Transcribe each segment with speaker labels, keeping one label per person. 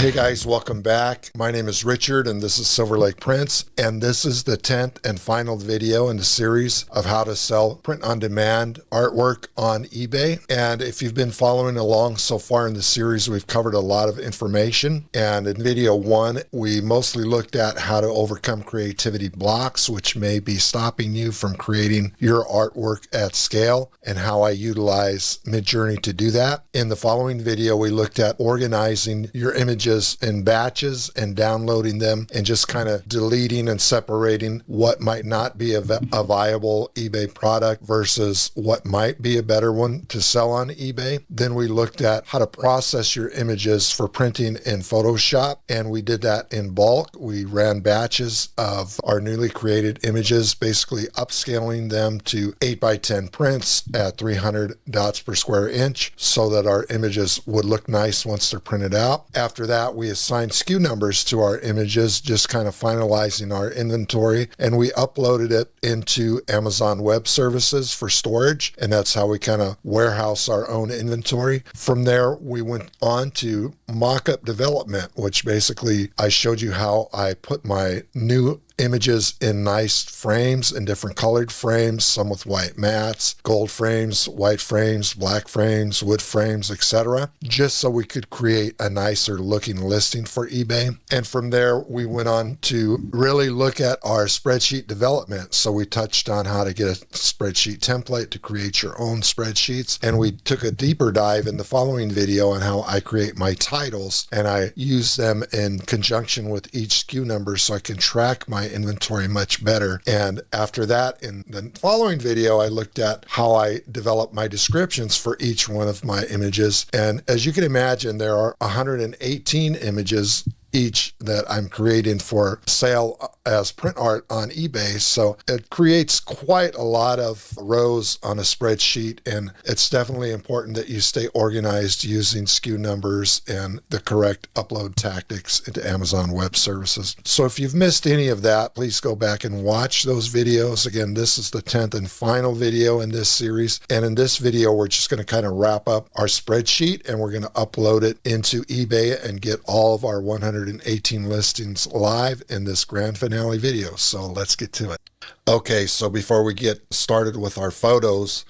Speaker 1: Hey guys, welcome back. My name is Richard and this is Silver Lake Prints, and this is the 10th and final video in the series of how to sell print-on-demand artwork on eBay. And if you've been following along so far in the series, we've covered a lot of information. And in video 1, we mostly looked at how to overcome creativity blocks, which may be stopping you from creating your artwork at scale, and how I utilize Midjourney to do that. In the following video, we looked at organizing your images in batches and downloading them and just kind of deleting and separating what might not be a viable eBay product versus what might be a better one to sell on eBay. Then we looked at how to process your images for printing in Photoshop, and we did that in bulk. We ran batches of our newly created images, basically upscaling them to 8x10 prints at 300 dots per square inch so that our images would look nice once they're printed out. After that, we assigned SKU numbers to our images, just kind of finalizing our inventory, and we uploaded it into Amazon Web Services for storage, and that's how we kind of warehouse our own inventory. From there, we went on to mock-up development, which basically I showed you how I put my new images in nice frames, in different colored frames, some with white mats, gold frames, white frames, black frames, wood frames, etc., just so we could create a nicer looking listing for eBay. And from there, we went on to really look at our spreadsheet development. So we touched on how to get a spreadsheet template to create your own spreadsheets. And we took a deeper dive in the following video on how I create my titles, and I use them in conjunction with each SKU number so I can track my inventory much better. And after that, in the following video, I looked at how I develop my descriptions for each one of my images. And as you can imagine, there are 118 images each that I'm creating for sale as print art on eBay. So it creates quite a lot of rows on a spreadsheet, and it's definitely important that you stay organized using SKU numbers and the correct upload tactics into Amazon Web Services. So if you've missed any of that, please go back and watch those videos. Again, this is the 10th and final video in this series. And in this video, we're just going to kind of wrap up our spreadsheet, and we're going to upload it into eBay and get all of our 118 listings live in this grand finale video. So let's get to it. Okay, so before we get started with our photos,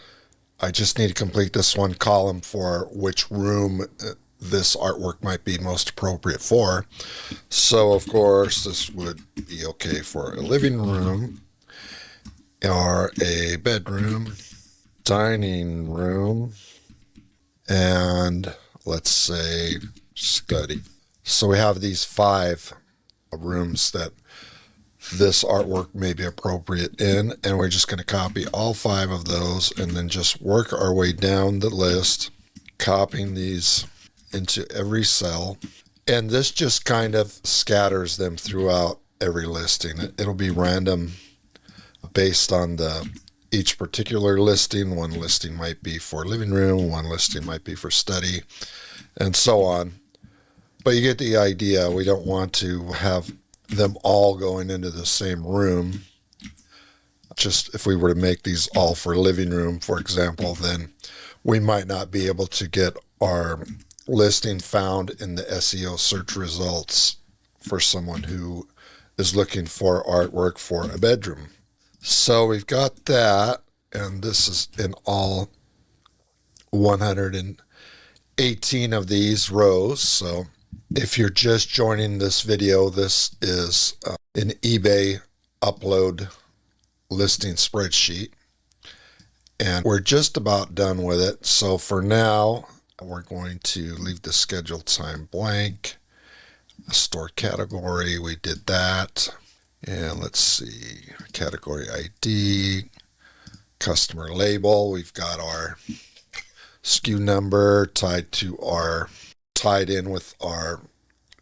Speaker 1: I just need to complete this one column for which room this artwork might be most appropriate for. So of course, this would be okay for a living room or a bedroom, dining room, and let's say study. So we have these 5 rooms that this artwork may be appropriate in, and we're just going to copy all 5 of those and then just work our way down the list, copying these into every cell. And this just kind of scatters them throughout every listing. It'll be random based on each particular listing. One listing might be for living room, one listing might be for study, and so on. But you get the idea. We don't want to have them all going into the same room. Just if we were to make these all for living room, for example, then we might not be able to get our listing found in the SEO search results for someone who is looking for artwork for a bedroom. So we've got that, and this is in all 118 of these rows. So if you're just joining this video, this is an eBay upload listing spreadsheet, and we're just about done with it. So for now, we're going to leave the scheduled time blank. Store category, we did that. And let's see, category ID, customer label, we've got our SKU number tied in with our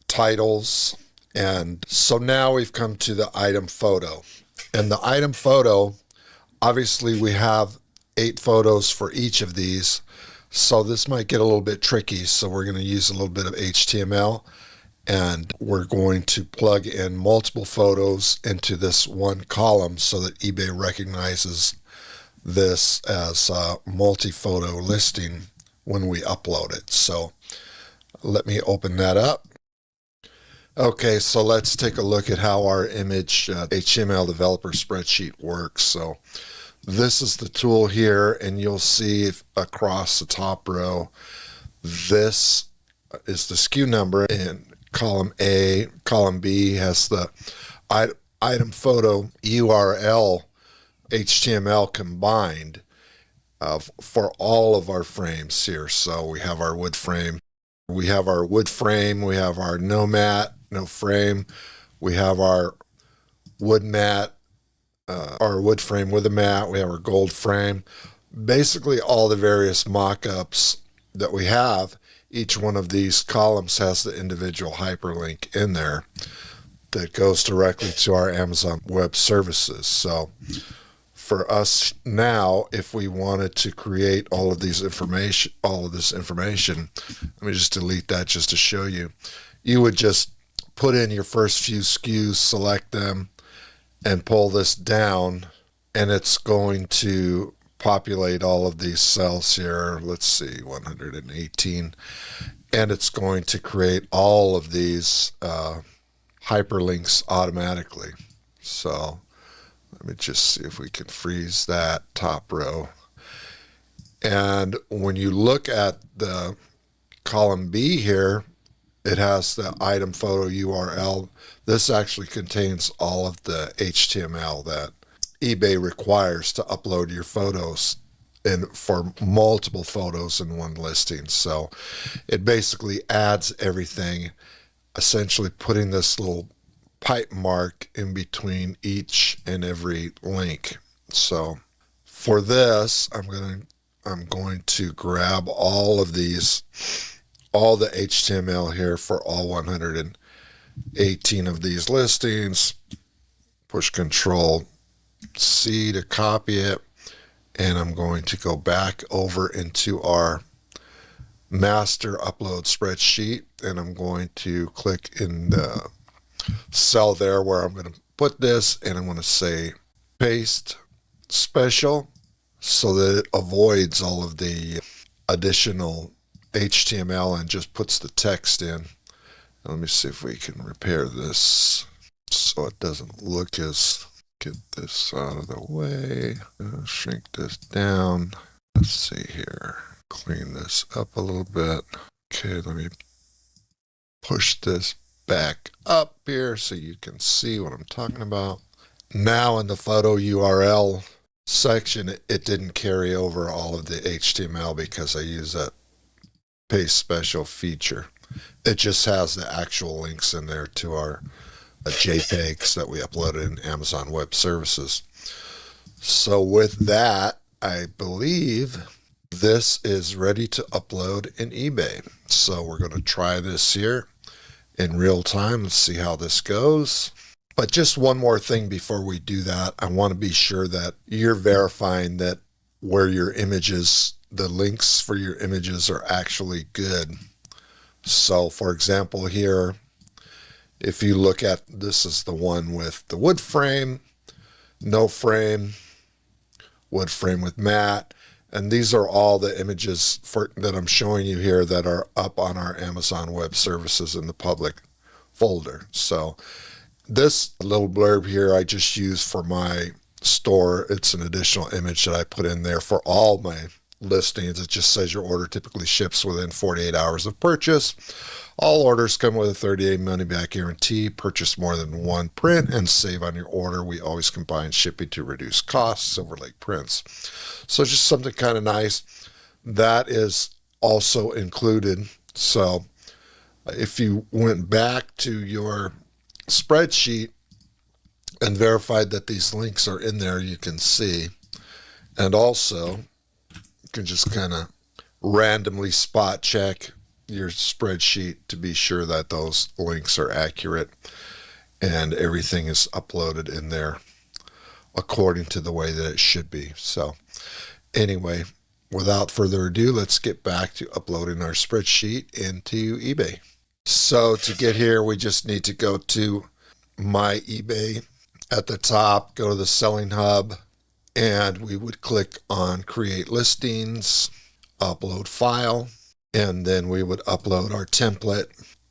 Speaker 1: titles. And so now we've come to the item photo. And the item photo, obviously we have 8 photos for each of these. So this might get a little bit tricky. So we're going to use a little bit of HTML, and we're going to plug in multiple photos into this one column so that eBay recognizes this as a multi-photo listing when we upload it. So let me open that up. Okay, so let's take a look at how our image HTML developer spreadsheet works. So this is the tool here, and you'll see across the top row, this is the SKU number in column A. Column B has the item photo URL HTML combined for all of our frames here. So we have our wood frame. We have our wood frame. We have our no mat, no frame. We have our wood mat, our wood frame with a mat. We have our gold frame. Basically all the various mock-ups that we have. Each one of these columns has the individual hyperlink in there that goes directly to our Amazon Web Services. So for us now, if we wanted to create all of this information, let me just delete that just to show you. You would just put in your first few SKUs, select them, and pull this down, and it's going to populate all of these cells here. Let's see, 118, and it's going to create all of these hyperlinks automatically. So let me just see if we can freeze that top row. And when you look at the column B here, it has the item photo URL. This actually contains all of the HTML that eBay requires to upload your photos and for multiple photos in one listing. So it basically adds everything, essentially putting this little pipe mark in between each and every link. So for this, I'm going to grab all of these, all the HTML here for all 118 of these listings, push Control C to copy it, and I'm going to go back over into our master upload spreadsheet, and I'm going to click in the cell there where I'm going to put this, and I'm going to say paste special so that it avoids all of the additional HTML and just puts the text in. Let me see if we can repair this so it doesn't look as, get this out of the way, shrink this down. Let's see here, clean this up a little bit. Okay, let me push this back up here so you can see what I'm talking about. Now in the photo URL section, it didn't carry over all of the HTML because I use that paste special feature. It just has the actual links in there to our JPEGs that we uploaded in Amazon Web Services. So with that, I believe this is ready to upload in eBay. So we're going to try this here in real time and see how this goes. But just one more thing before we do that, I want to be sure that you're verifying that where your images, the links for your images are actually good. So for example here, if you look at, this is the one with the wood frame, no frame, wood frame with mat, and these are all the images that I'm showing you here that are up on our Amazon Web Services in the public folder. So this little blurb here I just use for my store. It's an additional image that I put in there for all my listings. It just says your order typically ships within 48 hours of purchase. All orders come with a 30-day money-back guarantee. Purchase more than one print and save on your order. We always combine shipping to reduce costs. Silver Lake Prints. So just something kind of nice. That is also included. So if you went back to your spreadsheet and verified that these links are in there, you can see. And also, you can just kind of randomly spot check your spreadsheet to be sure that those links are accurate and everything is uploaded in there according to the way that it should be. So anyway, without further ado, let's get back to uploading our spreadsheet into eBay. So to get here, we just need to go to My eBay at the top, go to the Selling Hub, and we would click on Create Listings, Upload File, and then we would upload our template,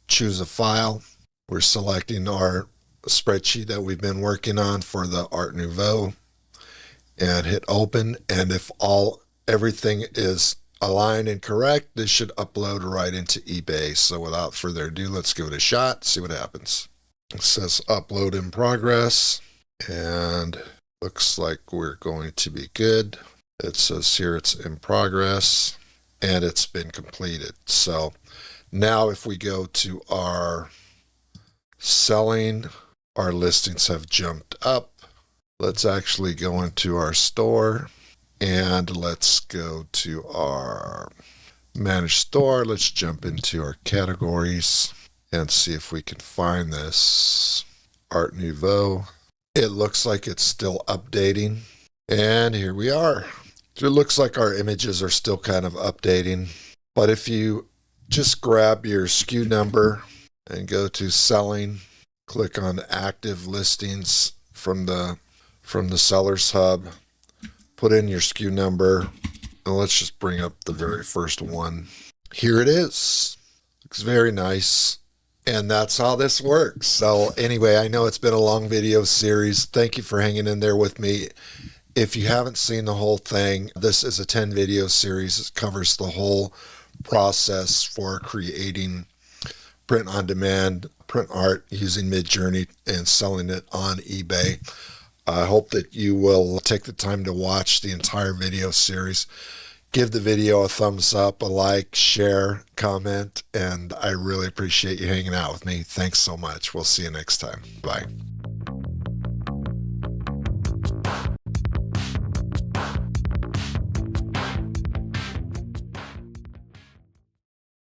Speaker 1: choose a file. We're selecting our spreadsheet that we've been working on for the Art Nouveau and hit open. And if everything is aligned and correct, this should upload right into eBay. So without further ado, let's give it a shot, see what happens. It says upload in progress, and looks like we're going to be good. It says here it's in progress and it's been completed. So now if we go to our selling, our listings have jumped up. Let's actually go into our store and let's go to our manage store. Let's jump into our categories and see if we can find this Art Nouveau. It looks like it's still updating, and here we are. It looks like our images are still kind of updating, but if you just grab your SKU number and go to selling, click on active listings from the seller's hub, put in your SKU number, and let's just bring up the very first one. Here it is. Looks very nice. And that's how this works. So anyway, I know it's been a long video series. Thank you for hanging in there with me. If you haven't seen the whole thing, this is a 10 video series. It covers the whole process for creating print on demand, print art using Midjourney and selling it on eBay. I hope that you will take the time to watch the entire video series. Give the video a thumbs up, a like, share, comment, and I really appreciate you hanging out with me. Thanks so much. We'll see you next time. Bye.